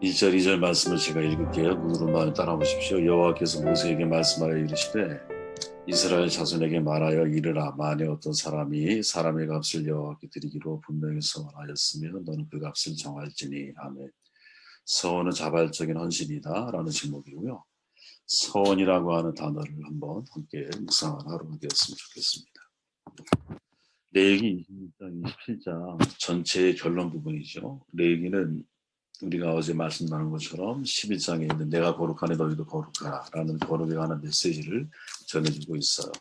1절 2절 말씀을 제가 읽을게요. 눈으로 마음 따라 보십시오. 여호와께서 모세에게 말씀하여 이르시되 이스라엘 자손에게 말하여 이르라. 만에 어떤 사람이 사람의 값을 여호와께 드리기로 분명히 서원하였으면 너는 그 값을 정할지니. 아멘. 서원은 자발적인 헌신이다 라는 제목이고요. 서원이라고 하는 단어를 한번 함께 묵상하는 하루가 되었으면 좋겠습니다. 레위기 26장 27장 전체의 결론 부분이죠. 레위기는 우리가 어제 말씀 나눈 것처럼 11장에 있는 내가 거룩하니 너희도 거룩하라 라는 거룩에 관한 메시지를 전해주고 있어요.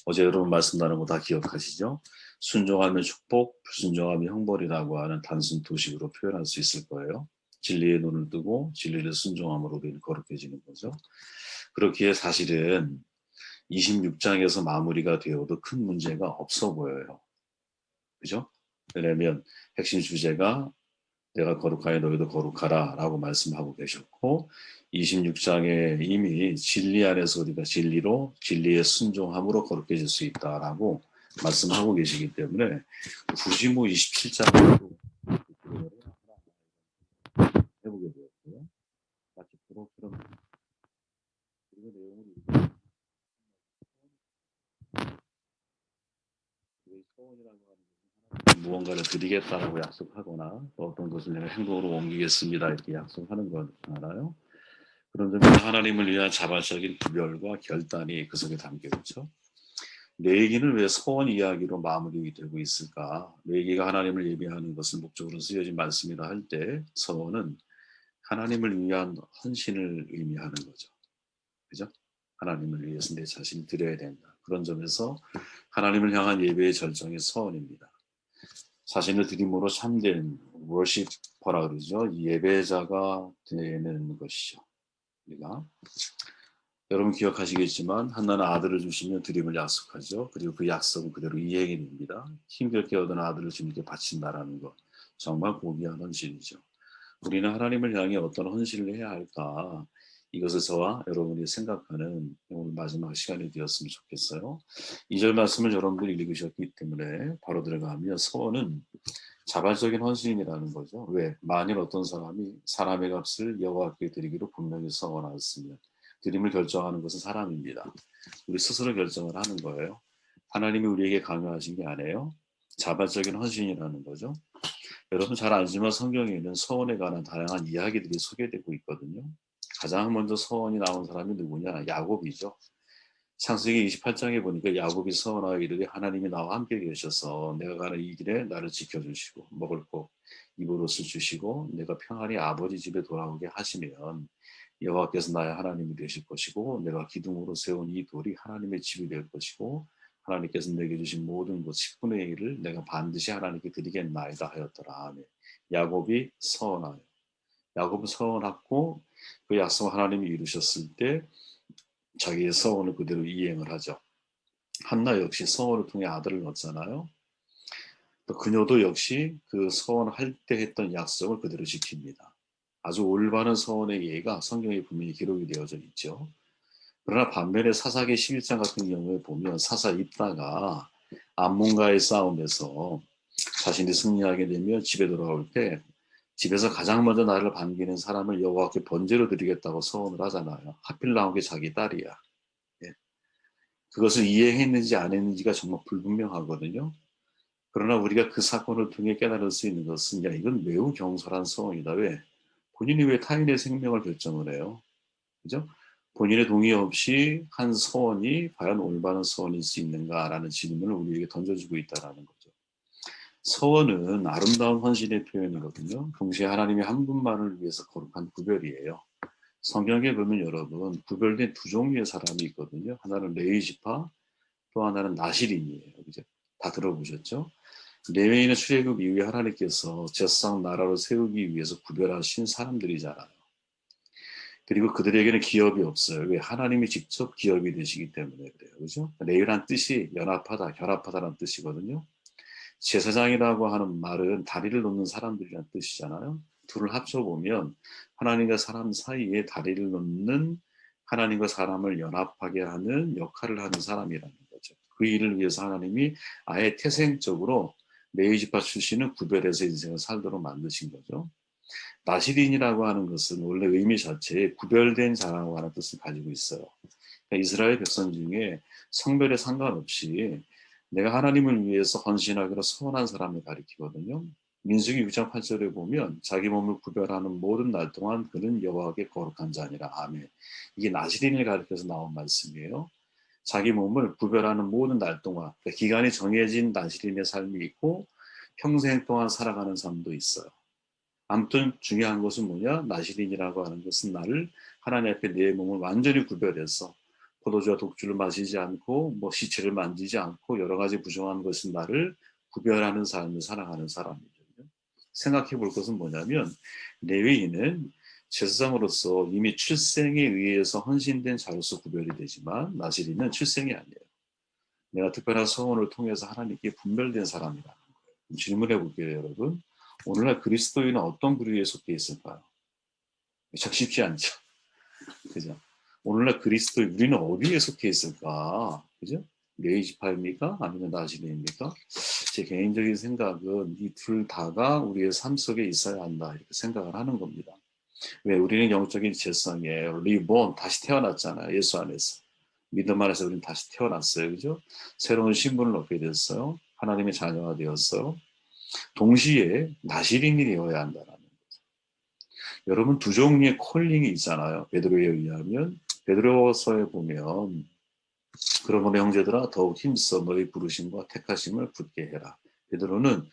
어제 여러분 말씀 나눈 거 다 기억하시죠? 순종하면 축복, 불순종하면 형벌이라고 하는 단순 도식으로 표현할 수 있을 거예요. 진리의 눈을 뜨고 진리를 순종함으로 우리는 거룩해지는 거죠. 그렇기에 사실은 26장에서 마무리가 되어도 큰 문제가 없어 보여요. 그죠? 왜냐하면 핵심 주제가 내가 거룩하여 너희도 거룩하라 라고 말씀하고 계셨고 26장에 이미 진리 안에서 우리가 진리로 진리의 순종함으로 거룩해질 수 있다라고 말씀하고 계시기 때문에 굳이 뭐 27장으로 해보게 되었고요. 마치 부록처럼 그리고 내용을 소원이라고 하는 무언가를 드리겠다라고 약속하거나 어떤 것을 내가 행동으로 옮기겠습니다 이렇게 약속하는 건 알아요. 그런 점에서 하나님을 위한 자발적인 구별과 결단이 그 속에 담겨 있죠. 내 얘기는 왜 서원 이야기로 마무리되고 있을까? 내 얘기가 하나님을 예배하는 것을 목적으로 쓰여진 말씀이라 할 때 서원은 하나님을 위한 헌신을 의미하는 거죠. 그죠? 하나님을 위해서 내 자신을 드려야 된다. 그런 점에서 하나님을 향한 예배의 절정이 서원입니다. 자신을 드림으로 참된 워시퍼라 그러죠. 예배자가 되는 것이죠. 우리가 여러분 기억하시겠지만 한나는 아들을 주시면 드림을 약속하죠. 그리고 그 약속은 그대로 이행이 됩니다. 힘들게 얻은 아들을 주님께 바친다라는 것 정말 고귀한 헌신이죠. 우리는 하나님을 향해 어떤 헌신을 해야 할까 이것을 저와 여러분이 생각하는 오늘 마지막 시간이 되었으면 좋겠어요. 2절 말씀을 여러분들이 읽으셨기 때문에 바로 들어가면 서원은 자발적인 헌신이라는 거죠. 왜? 만일 어떤 사람이 사람의 값을 여호와께 드리기로 분명히 서원하였으면 드림을 결정하는 것은 사람입니다. 우리 스스로 결정을 하는 거예요. 하나님이 우리에게 강요하신 게 아니에요. 자발적인 헌신이라는 거죠. 여러분 잘 알지만 성경에는 서원에 관한 다양한 이야기들이 소개되고 있거든요. 가장 먼저 서원이 나온 사람이 누구냐? 야곱이죠. 창세기 28장에 보니까 야곱이 서원하여 이르되 하나님이 나와 함께 계셔서 내가 가는 이 길에 나를 지켜주시고 먹을 것 입을 옷을 주시고 내가 평안히 아버지 집에 돌아오게 하시면 여호와께서 나의 하나님이 되실 것이고 내가 기둥으로 세운 이 돌이 하나님의 집이 될 것이고 하나님께서 내게 주신 모든 것 10분의 1을 내가 반드시 하나님께 드리겠나이다 하였더라. 아멘. 야곱이 서원하여 야곱은 서원하고 그 약속을 하나님이 이루셨을 때 자기의 서원을 그대로 이행을 하죠. 한나 역시 서원을 통해 아들을 얻잖아요. 또 그녀도 역시 그 서원할 때 했던 약속을 그대로 지킵니다. 아주 올바른 서원의 예가 성경에 분명히 기록이 되어져 있죠. 그러나 반면에 사사기 11장 같은 경우에 보면 사사 입다가 암몬과의 싸움에서 자신이 승리하게 되면 집에 돌아올 때 집에서 가장 먼저 나를 반기는 사람을 여호와께 번제로 드리겠다고 서원을 하잖아요. 하필 나온 게 자기 딸이야. 예. 그것을 이행했는지 안 했는지가 정말 불분명하거든요. 그러나 우리가 그 사건을 통해 깨달을 수 있는 것은 야 이건 매우 경솔한 서원이다. 왜? 본인이 왜 타인의 생명을 결정을 해요? 그죠? 본인의 동의 없이 한 서원이 과연 올바른 서원일 수 있는가라는 질문을 우리에게 던져주고 있다는 거죠. 서원은 아름다운 헌신의 표현이거든요. 동시에 하나님이 한 분만을 위해서 거룩한 구별이에요. 성경에 보면 여러분 구별된 두 종류의 사람이 있거든요. 하나는 레위 지파, 또 하나는 나실인이에요. 그죠? 다 들어보셨죠? 레위인은 출애굽 이후에 하나님께서 제사장 나라로 세우기 위해서 구별하신 사람들이잖아요. 그리고 그들에게는 기업이 없어요. 왜? 하나님이 직접 기업이 되시기 때문에 그래요. 그죠? 레위란 뜻이 연합하다, 결합하다라는 뜻이거든요. 제사장이라고 하는 말은 다리를 놓는 사람들이란 뜻이잖아요. 둘을 합쳐보면 하나님과 사람 사이에 다리를 놓는 하나님과 사람을 연합하게 하는 역할을 하는 사람이라는 거죠. 그 일을 위해서 하나님이 아예 태생적으로 레위 지파 출신을 구별해서 인생을 살도록 만드신 거죠. 나시린이라고 하는 것은 원래 의미 자체에 구별된 자라고 하는 뜻을 가지고 있어요. 그러니까 이스라엘 백성 중에 성별에 상관없이 내가 하나님을 위해서 헌신하기로 서원한 사람을 가리키거든요. 민수기 6장 8절에 보면 자기 몸을 구별하는 모든 날 동안 그는 여호와께 거룩한 자니라. 아멘. 이게 나시린을 가리켜서 나온 말씀이에요. 자기 몸을 구별하는 모든 날 동안, 그러니까 기간이 정해진 나시린의 삶이 있고 평생 동안 살아가는 삶도 있어요. 아무튼 중요한 것은 뭐냐? 나시린이라고 하는 것은 나를 하나님 앞에 내 몸을 완전히 구별해서 포도주와 독주를 마시지 않고 뭐 시체를 만지지 않고 여러 가지 부정한 것은 나를 구별하는 삶을 살아가는 사람이거든요. 생각해 볼 것은 뭐냐면 레위인은 제사장으로서 이미 출생에 의해서 헌신된 자로서 구별이 되지만 나시린은 출생이 아니에요. 내가 특별한 서원을 통해서 하나님께 분별된 사람이라는 거예요. 질문해 볼게요, 여러분. 오늘날 그리스도인은 어떤 부류에 속해 있을까요? 참 쉽지 않죠. 그죠? 오늘날 그리스도인, 우리는 어디에 속해 있을까? 그죠? 레위 지파입니까? 아니면 나시린입니까? 제 개인적인 생각은 이 둘 다가 우리의 삶 속에 있어야 한다. 이렇게 생각을 하는 겁니다. 왜? 우리는 영적인 재성이에요. 리본, 다시 태어났잖아요. 예수 안에서. 믿음 안에서 우리는 다시 태어났어요. 그죠? 새로운 신분을 얻게 됐어요. 하나님의 자녀가 되었어요. 동시에 나시린이 되어야 한다는 거죠. 여러분 두 종류의 콜링이 있잖아요. 베드로에 의하면 베드로서에 보면 그러므로 형제들아 더욱 힘써 너희 부르심과 택하심을 굳게 해라. 베드로는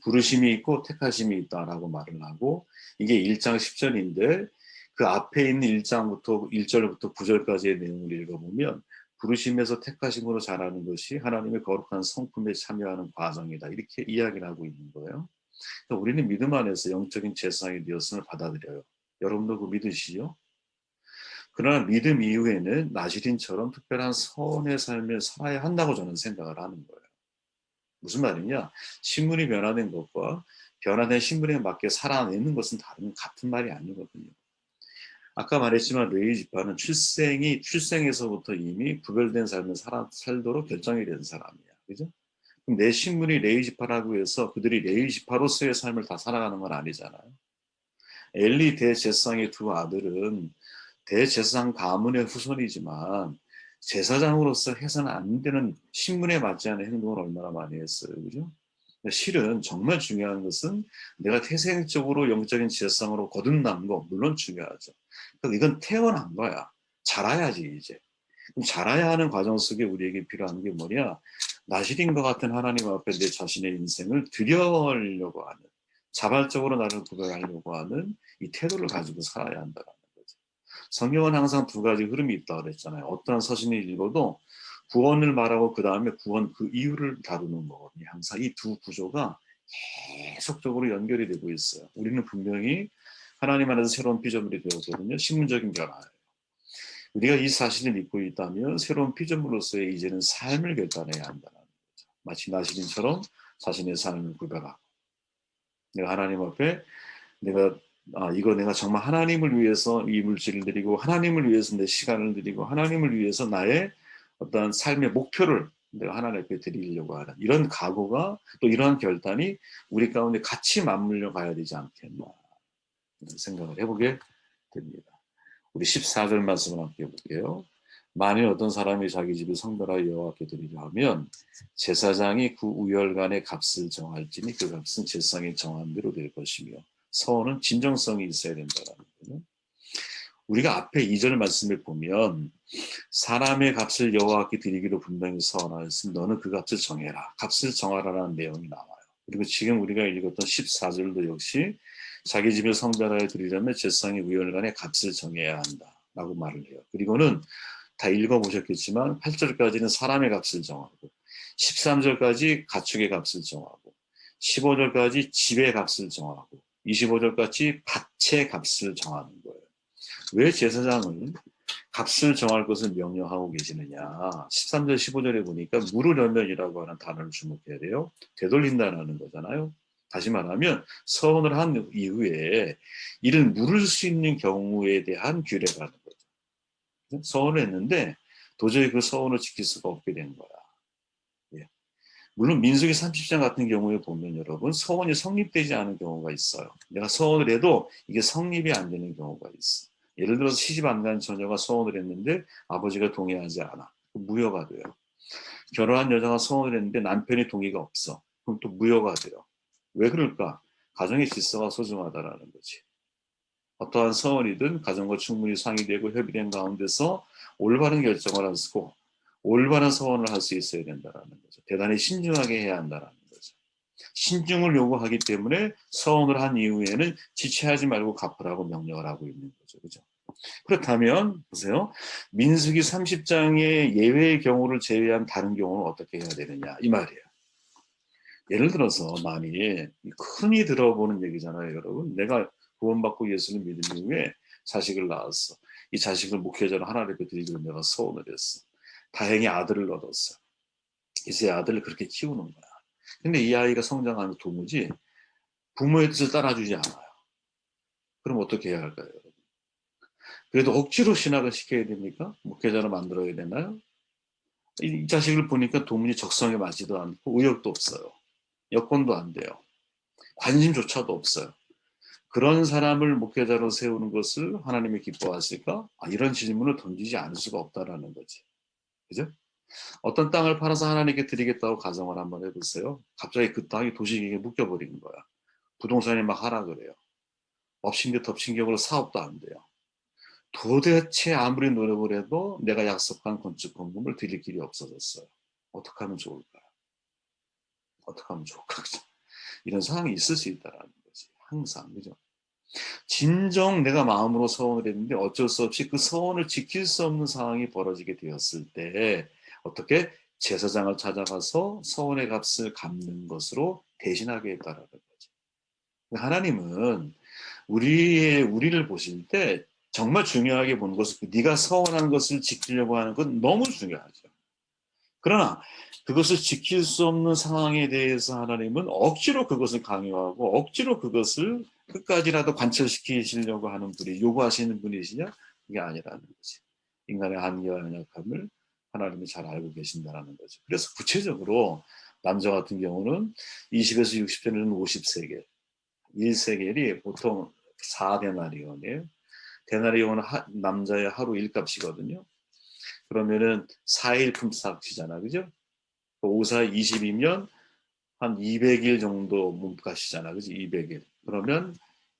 부르심이 있고 택하심이 있다라고 말을 하고 이게 1장 10절인데 그 앞에 있는 1장부터 1절부터 9절까지의 내용을 읽어보면 부르심에서 택하심으로 자라는 것이 하나님의 거룩한 성품에 참여하는 과정이다. 이렇게 이야기를 하고 있는 거예요. 그러니까 우리는 믿음 안에서 영적인 재상이 되었음을 받아들여요. 여러분도 그 믿으시죠? 그러나 믿음 이후에는 나시린처럼 특별한 선의 삶을 살아야 한다고 저는 생각을 하는 거예요. 무슨 말이냐? 신분이 변화된 것과 변화된 신분에 맞게 살아내는 것은 같은 말이 아니거든요. 아까 말했지만 레위 지파는 출생에서부터 이미 구별된 삶을 살도록 결정이 된 사람이야. 그죠? 그럼 내 신분이 레위 지파라고 해서 그들이 레위 지파로서의 삶을 다 살아가는 건 아니잖아요. 엘리 대제사장의 두 아들은 대제사장 가문의 후손이지만 제사장으로서 해서는 안 되는 신분에 맞지 않은 행동을 얼마나 많이 했어요. 그죠? 실은 정말 중요한 것은 내가 태생적으로 영적인 지혜성으로 거듭난 거 물론 중요하죠. 그러니까 이건 태어난 거야. 자라야지 이제. 그럼 자라야 하는 과정 속에 우리에게 필요한 게 뭐냐? 나시린과 같은 하나님 앞에 내 자신의 인생을 드려려고 하는 자발적으로 나를 구별하려고 하는 이 태도를 가지고 살아야 한다는 거죠. 성경은 항상 두 가지 흐름이 있다고 그랬잖아요. 어떠한 서신을 읽어도 구원을 말하고 그 다음에 구원 그 이유를 다루는 거거든요. 항상 이 두 구조가 계속적으로 연결이 되고 있어요. 우리는 분명히 하나님 안에서 새로운 피조물이 되었거든요. 신분적인 변화예요. 우리가 이 사실을 믿고 있다면 새로운 피조물로서의 이제는 삶을 결단해야 한다는 거죠. 마치 나시린처럼 자신의 삶을 구별하고 내가 하나님 앞에 내가 이거 내가 정말 하나님을 위해서 이 물질을 드리고 하나님을 위해서 내 시간을 드리고 하나님을 위해서 나의 어떤 삶의 목표를 내가 하나님 앞에 드리려고 하는 이런 각오가 또 이러한 결단이 우리 가운데 같이 맞물려 가야 되지 않겠나 이런 생각을 해보게 됩니다. 우리 14절 말씀을 함께 볼게요. 만일 어떤 사람이 자기 집을 성별하여 여호와께 드리려 하면 제사장이 그 우열간의 값을 정할지니 그 값은 제사장이 정한 대로 될 것이며 서원은 진정성이 있어야 된다는 거예요. 우리가 앞에 2절 말씀을 보면 사람의 값을 여호와께 드리기로 분명히 서원하였으면 너는 그 값을 정해라. 값을 정하라는 내용이 나와요. 그리고 지금 우리가 읽었던 14절도 역시 자기 집을 성별하여 드리려면 제사장이 우열간의 값을 정해야 한다라고 말을 해요. 그리고는 다 읽어보셨겠지만 8절까지는 사람의 값을 정하고 13절까지 가축의 값을 정하고 15절까지 집의 값을 정하고 25절까지 밭의 값을 정하는 거예요. 왜 제사장은 값을 정할 것을 명령하고 계시느냐. 13절 15절에 보니까 물으려면이라고 하는 단어를 주목해야 돼요. 되돌린다는 거잖아요. 다시 말하면 서원을 한 이후에 이를 물을 수 있는 경우에 대한 규례라는 거죠. 서원을 했는데 도저히 그 서원을 지킬 수가 없게 된 거야. 예. 물론 민수기 30장 같은 경우에 보면 여러분 서원이 성립되지 않은 경우가 있어요. 내가 서원을 해도 이게 성립이 안 되는 경우가 있어. 예를 들어서 시집 안 간 처녀가 서원을 했는데 아버지가 동의하지 않아. 무효가 돼요. 결혼한 여자가 서원을 했는데 남편이 동의가 없어. 그럼 또 무효가 돼요. 왜 그럴까? 가정의 질서가 소중하다라는 거지. 어떠한 서원이든 가정과 충분히 상의되고 협의된 가운데서 올바른 결정을 하고 올바른 서원을 할 수 있어야 된다는 거죠. 대단히 신중하게 해야 한다는 거죠. 신중을 요구하기 때문에 서원을 한 이후에는 지체하지 말고 갚으라고 명령을 하고 있는 거죠. 그죠? 그렇다면 보세요. 민수기 30장의 예외의 경우를 제외한 다른 경우는 어떻게 해야 되느냐 이 말이에요. 예를 들어서 만일 흔히 들어보는 얘기잖아요, 여러분. 내가 구원받고 예수를 믿은 이후에 자식을 낳았어. 이 자식을 목회자로 하나님께 드리기로 내가 소원을 했어. 다행히 아들을 얻었어. 이제 아들을 그렇게 키우는 거야. 근데 이 아이가 성장하면 도무지 부모의 뜻을 따라주지 않아요. 그럼 어떻게 해야 할까요? 그래도 억지로 신학을 시켜야 됩니까? 목회자로 만들어야 되나요? 이 자식을 보니까 도무지 적성에 맞지도 않고 의욕도 없어요. 여건도 안 돼요. 관심조차도 없어요. 그런 사람을 목회자로 세우는 것을 하나님이 기뻐하실까? 이런 질문을 던지지 않을 수가 없다라는 거지. 그죠? 어떤 땅을 팔아서 하나님께 드리겠다고 가정을 한번 해보세요. 갑자기 그 땅이 도시계획에 묶여버리는 거야. 부동산이 막 하락을 해요. 엎친 데 덮친 격으로 사업도 안 돼요. 도대체 아무리 노력을 해도 내가 약속한 건축 건물을 드릴 길이 없어졌어요. 어떻게 하면 좋을까요? 어떻게 하면 좋을까? 이런 상황이 있을 수 있다라는 거지. 항상. 그죠? 진정 내가 마음으로 서원을 했는데 어쩔 수 없이 그 서원을 지킬 수 없는 상황이 벌어지게 되었을 때 어떻게 제사장을 찾아가서 서원의 값을 갚는 것으로 대신하게 했다라는 거지. 하나님은 우리를 보실 때 정말 중요하게 보는 것은 네가 서원한 것을 지키려고 하는 건 너무 중요하죠. 그러나 그것을 지킬 수 없는 상황에 대해서 하나님은 억지로 그것을 강요하고 억지로 그것을 끝까지라도 관철시키시려고 하는 분이 요구하시는 분이시냐? 그게 아니라는 거지. 인간의 한계와 연약함을 하나님이 잘 알고 계신다는 거죠. 그래서 구체적으로 남자 같은 경우는 20에서 60세는 50세겔, 1세겔이 보통 4데나리온이에요. 데나리온은 남자의 하루 일값이거든요. 그러면은 4일 품삯이잖아, 그죠? 5, 4, 20이면 한 200일 정도 몸값이잖아, 그지? 200일. 그러면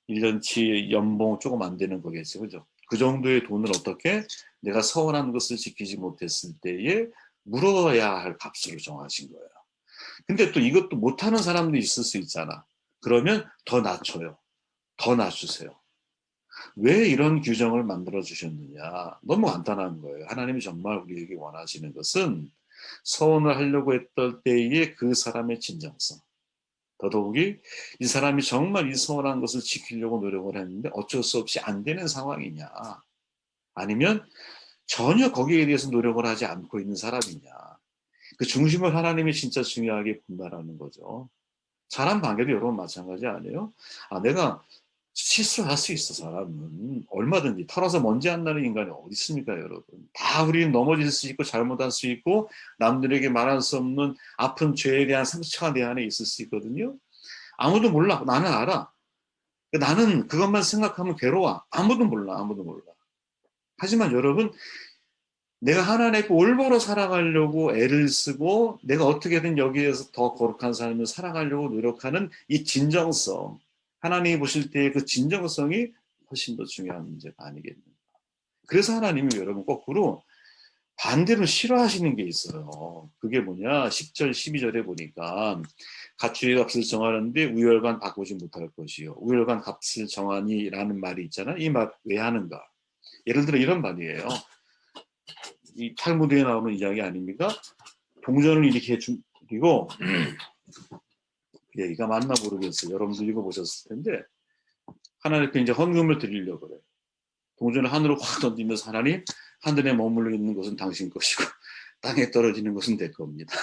1년치 연봉 조금 안 되는 거겠지, 그죠? 그 정도의 돈을 어떻게 내가 서원한 것을 지키지 못했을 때에 물어야 할 값으로 정하신 거예요. 근데 또 이것도 못하는 사람도 있을 수 있잖아. 그러면 더 낮춰요. 더 낮추세요. 왜 이런 규정을 만들어 주셨느냐? 너무 간단한 거예요. 하나님이 정말 우리에게 원하시는 것은 서원을 하려고 했던 때에 그 사람의 진정성. 더더욱이 이 사람이 정말 이 서원한 것을 지키려고 노력을 했는데 어쩔 수 없이 안 되는 상황이냐. 아니면 전혀 거기에 대해서 노력을 하지 않고 있는 사람이냐. 그 중심을 하나님이 진짜 중요하게 본다라는 거죠. 사람 관계도 여러분 마찬가지 아니에요? 내가 실수할 수 있어, 사람은. 얼마든지. 털어서 먼지 안 나는 인간이 어디 있습니까, 여러분? 다 우리는 넘어질 수 있고, 잘못할 수 있고, 남들에게 말할 수 없는 아픈 죄에 대한 상처가 내 안에 있을 수 있거든요. 아무도 몰라. 나는 알아. 나는 그것만 생각하면 괴로워. 아무도 몰라, 아무도 몰라. 하지만 여러분, 내가 하나님께 올바로 살아가려고 애를 쓰고, 내가 어떻게든 여기에서 더 거룩한 삶을 살아가려고 노력하는 이 진정성, 하나님이 보실 때의 그 진정성이 훨씬 더 중요한 문제가 아니겠는가. 그래서 하나님이 여러분 거꾸로 반대로 싫어하시는 게 있어요. 그게 뭐냐? 10절, 12절에 보니까 가축의 값을 정하는데 우열간 바꾸지 못할 것이요. 우열간 값을 정하니라는 말이 있잖아요. 이 말 왜 하는가? 예를 들어 이런 말이에요. 이 탈무드에 나오는 이야기 아닙니까? 동전을 이렇게 그리고 얘기가 맞나 모르겠어요. 여러분도 읽어보셨을 텐데 하나님께 이제 헌금을 드리려고 그래요. 동전을 하늘로 확 던지면서 하나님, 하늘에 머물러 있는 것은 당신 것이고 땅에 떨어지는 것은 내 겁니다.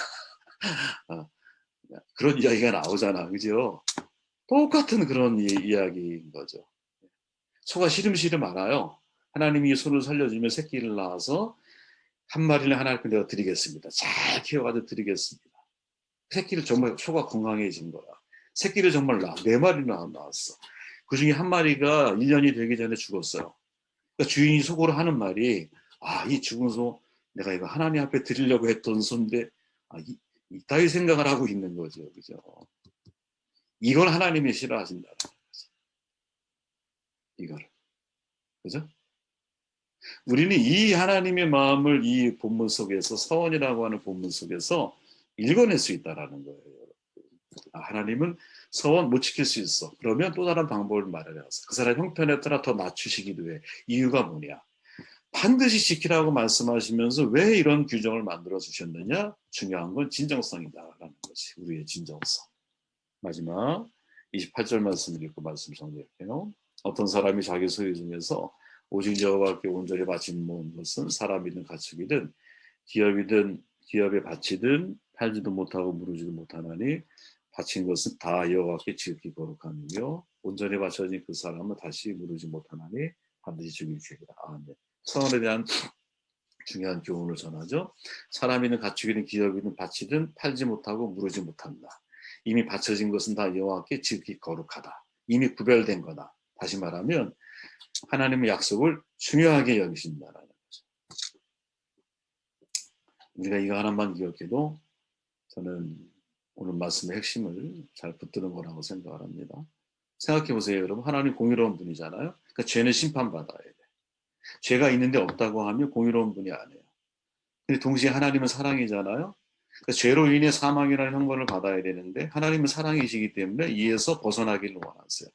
그런 이야기가 나오잖아, 그죠? 똑같은 그런 이야기인 거죠. 소가 시름시름 알아요. 하나님이 손을 살려주면 새끼를 낳아서 한 마리를 하나님께 내가 드리겠습니다. 잘 키워가지고 드리겠습니다. 새끼를 정말 소가 건강해진 거야. 새끼를 정말 낳아. 4마리나 낳았어. 그 중에 한 마리가 1년이 되기 전에 죽었어요. 그러니까 주인이 속으로 하는 말이, 아, 이 죽은 소 내가 이거 하나님 앞에 드리려고 했던 소인데, 아, 이따위 생각을 하고 있는 거죠. 그죠? 이걸 하나님이 싫어하신다는 거죠. 이걸. 그죠? 우리는 이 하나님의 마음을 이 본문 속에서, 서원이라고 하는 본문 속에서 읽어낼 수 있다라는 거예요. 아, 하나님은 서원 못 지킬 수 있어. 그러면 또 다른 방법을 마련해서 그 사람 형편에 따라 더 낮추시기도 해. 이유가 뭐냐? 반드시 지키라고 말씀하시면서 왜 이런 규정을 만들어 주셨느냐? 중요한 건 진정성이다라는 것이, 우리의 진정성. 마지막 28절 말씀을 읽고 말씀 정리할게요. 어떤 사람이 자기 소유 중에서 오직 여호와께 온전히 바친 모은 것은 사람이든 가축이든 기업에 바치든 팔지도 못하고 무르지도 못하나니 바친 것은 다 여호와께 지극히 거룩함이며 온전히 바쳐진 그 사람은 다시 무르지 못하나니 반드시 죽일 죄이다. 아멘. 서원에 대한 중요한 교훈을 전하죠. 사람이든 가축이든 기업이든 바치든 팔지 못하고 무르지 못한다. 이미 바쳐진 것은 다 여호와께 지극히 거룩하다. 이미 구별된 거다. 다시 말하면 하나님의 약속을 중요하게 여기신다라는 거죠. 우리가 이거 하나만 기억해도 저는 오늘 말씀의 핵심을 잘 붙드는 거라고 생각을 합니다. 생각해 보세요, 여러분. 하나님 공의로운 분이잖아요. 그러니까 죄는 심판받아야 돼. 죄가 있는데 없다고 하면 공의로운 분이 아니에요. 근데 동시에 하나님은 사랑이잖아요. 그러니까 죄로 인해 사망이라는 형벌을 받아야 되는데 하나님은 사랑이시기 때문에 이에서 벗어나기를 원하세요.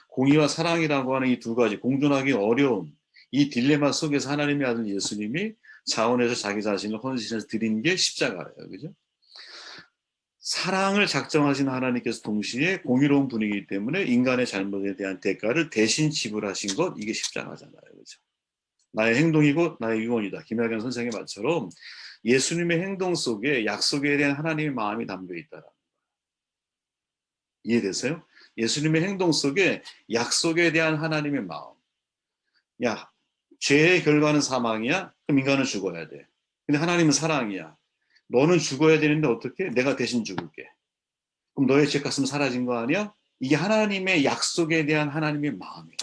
공의와 사랑이라고 하는 이 두 가지 공존하기 어려운 이 딜레마 속에서 하나님의 아들 예수님이 자원해서 자기 자신을 헌신해서 드린 게 십자가예요. 그죠? 사랑을 작정하신 하나님께서 동시에 공의로운 분이기 때문에 인간의 잘못에 대한 대가를 대신 지불하신 것, 이게 십자가잖아요. 그죠? 나의 행동이고 나의 유언이다. 김학연 선생의 말처럼 예수님의 행동 속에 약속에 대한 하나님의 마음이 담겨 있다. 이해되세요? 예수님의 행동 속에 약속에 대한 하나님의 마음. 야, 죄의 결과는 사망이야? 그럼 인간은 죽어야 돼. 근데 하나님은 사랑이야. 너는 죽어야 되는데 어떻게? 내가 대신 죽을게. 그럼 너의 죄값은 사라진 거 아니야? 이게 하나님의 약속에 대한 하나님의 마음이야.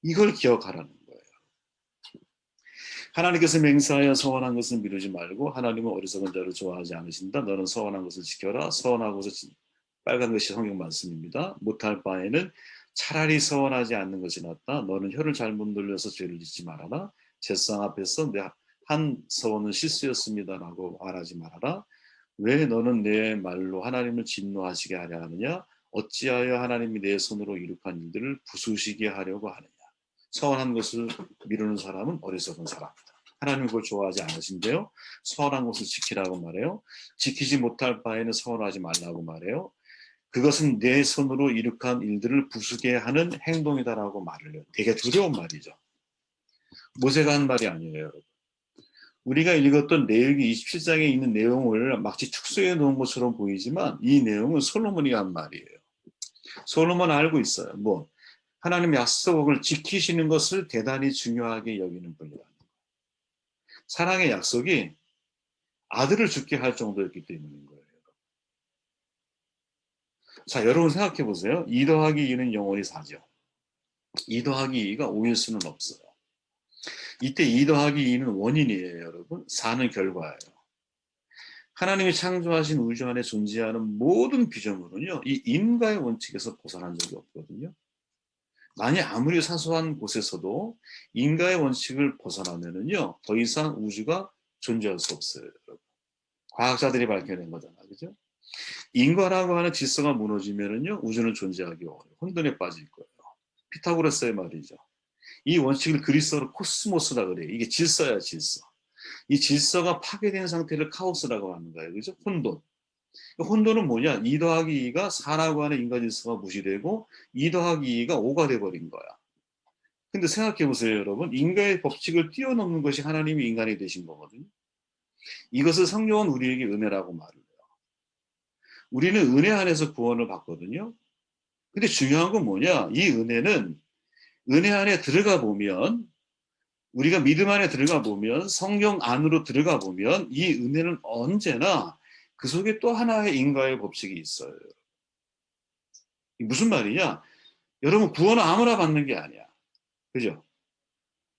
이걸 기억하라는 거예요. 하나님께서 맹세하여 서원한 것을 미루지 말고 하나님은 어리석은 자를 좋아하지 않으신다. 너는 서원한 것을 지켜라. 서원하고서 빨간 것이 성경 말씀입니다. 못할 바에는 차라리 서원하지 않는 것이 낫다. 너는 혀를 잘못 늘려서 죄를 짓지 말아라. 제상 앞에서 내 한 서원은 실수였습니다라고 말하지 말아라. 왜 너는 내 말로 하나님을 진노하시게 하려 하느냐? 어찌하여 하나님이 내 손으로 이룩한 일들을 부수시게 하려고 하느냐? 서원한 것을 미루는 사람은 어리석은 사람이다. 하나님은 그걸 좋아하지 않으신데요. 서원한 것을 지키라고 말해요. 지키지 못할 바에는 서원하지 말라고 말해요. 그것은 내 손으로 이룩한 일들을 부수게 하는 행동이다라고 말을 해요. 되게 두려운 말이죠. 모세가 한 말이 아니에요, 여러분. 우리가 읽었던 내용이 27장에 있는 내용을 마치 축소해 놓은 것처럼 보이지만 이 내용은 솔로몬이 한 말이에요. 솔로몬은 알고 있어요. 뭐 하나님 약속을 지키시는 것을 대단히 중요하게 여기는 분이라는 거예요. 사랑의 약속이 아들을 죽게 할 정도였기 때문인 거예요. 자, 여러분 생각해 보세요. 2 더하기 2는 영원히 4죠. 2 더하기 2가 5일 수는 없어요. 이때 2 더하기 2는 원인이에요, 여러분. 4는 결과예요. 하나님이 창조하신 우주 안에 존재하는 모든 피조물은요, 이 인과의 원칙에서 벗어난 적이 없거든요. 만약 아무리 사소한 곳에서도 인과의 원칙을 벗어나면은요, 더 이상 우주가 존재할 수 없어요, 여러분. 과학자들이 밝혀낸 거잖아, 그죠? 인과라고 하는 질서가 무너지면은요, 우주는 존재하기 어려워요. 혼돈에 빠질 거예요. 피타고라스의 말이죠. 이 원칙을 그리스어로 코스모스라 그래요. 이게 질서야, 질서. 이 질서가 파괴된 상태를 카오스라고 하는 거예요. 그죠? 혼돈. 혼돈은 뭐냐? 2 더하기 2가 4라고 하는 인간 질서가 무시되고 2 더하기 2가 5가 돼버린 거야. 근데 생각해 보세요, 여러분. 인간의 법칙을 뛰어넘는 것이 하나님이 인간이 되신 거거든요. 이것을 성경은 우리에게 은혜라고 말을 해요. 우리는 은혜 안에서 구원을 받거든요. 근데 중요한 건 뭐냐? 이 은혜는 은혜 안에 들어가 보면, 우리가 믿음 안에 들어가 보면, 성경 안으로 들어가 보면 이 은혜는 언제나 그 속에 또 하나의 인과의 법칙이 있어요. 무슨 말이냐? 여러분, 구원은 아무나 받는 게 아니야. 그죠?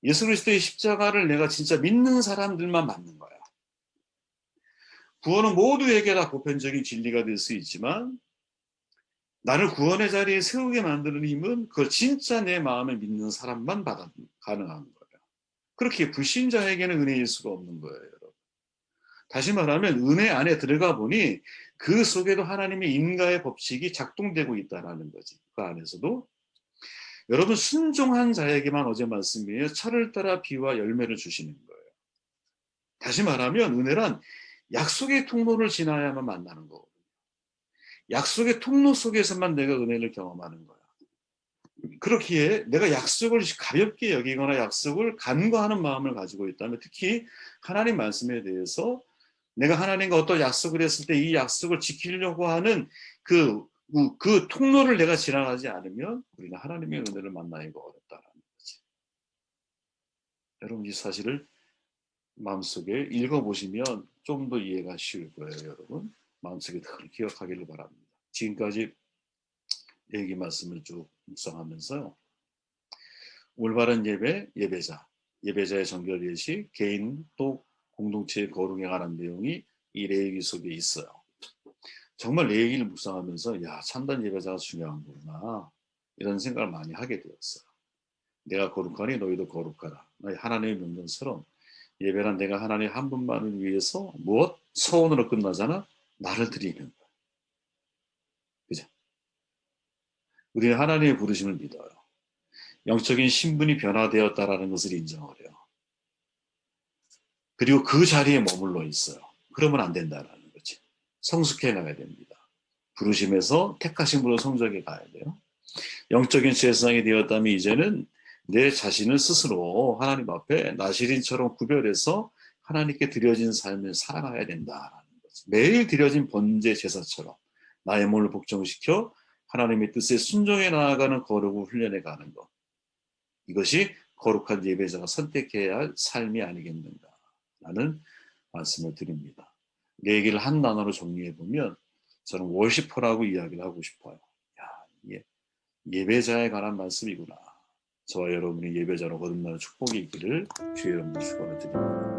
예수 그리스도의 십자가를 내가 진짜 믿는 사람들만 받는 거야. 구원은 모두에게 다 보편적인 진리가 될 수 있지만 나를 구원의 자리에 세우게 만드는 힘은 그걸 진짜 내 마음에 믿는 사람만 가능한 거예요. 그렇게 불신자에게는 은혜일 수가 없는 거예요, 여러분. 다시 말하면 은혜 안에 들어가 보니 그 속에도 하나님의 인과의 법칙이 작동되고 있다는 거지. 그 안에서도 여러분, 순종한 자에게만 어제 말씀이에요. 철을 따라 비와 열매를 주시는 거예요. 다시 말하면 은혜란 약속의 통로를 지나야만 만나는 거거든요. 약속의 통로 속에서만 내가 은혜를 경험하는 거야. 그렇기에 내가 약속을 가볍게 여기거나 약속을 간과하는 마음을 가지고 있다면, 특히 하나님 말씀에 대해서 내가 하나님과 어떤 약속을 했을 때 이 약속을 지키려고 하는 그 통로를 내가 지나가지 않으면 우리는 하나님의 은혜를 만나기가 어렵다는 거지. 여러분, 이 사실을 마음속에 읽어보시면 좀 더 이해가 쉬울 거예요. 여러분, 마음속에 늘 기억하기를 바랍니다. 지금까지 얘기 말씀을 쭉 묵상하면서요, 올바른 예배, 예배자의 정결 예식, 개인 또 공동체의 거룩에 관한 내용이 이 레위기 속에 있어요. 정말 레위기를 묵상하면서 야, 참된 예배자가 중요한 거구나, 이런 생각을 많이 하게 되었어요. 내가 거룩하니 너희도 거룩하라. 하나님의 명령처럼 예배란 내가 하나님 한 분만을 위해서 무엇? 서원으로 끝나잖아? 나를 드리는 거야. 그죠? 우리는 하나님의 부르심을 믿어요. 영적인 신분이 변화되었다라는 것을 인정을 해요. 그리고 그 자리에 머물러 있어요. 그러면 안 된다라는 거지. 성숙해 나가야 됩니다. 부르심에서 택하심으로 성적에 가야 돼요. 영적인 제사장이 되었다면 이제는 내 자신을 스스로 하나님 앞에 나시린처럼 구별해서 하나님께 드려진 삶을 살아가야 된다라는 거지. 매일 드려진 번제 제사처럼 나의 몸을 복종시켜 하나님의 뜻에 순종해 나아가는 거룩을 훈련해 가는 것. 이것이 거룩한 예배자가 선택해야 할 삶이 아니겠는가라는 말씀을 드립니다. 내 얘기를 한 단어로 정리해 보면 저는 월시퍼라고 이야기를 하고 싶어요. 야, 이게 예배자에 관한 말씀이구나. 저와 여러분이 예배자로 거듭나는 축복이 있기를 주의 이름으로 축원을 드립니다.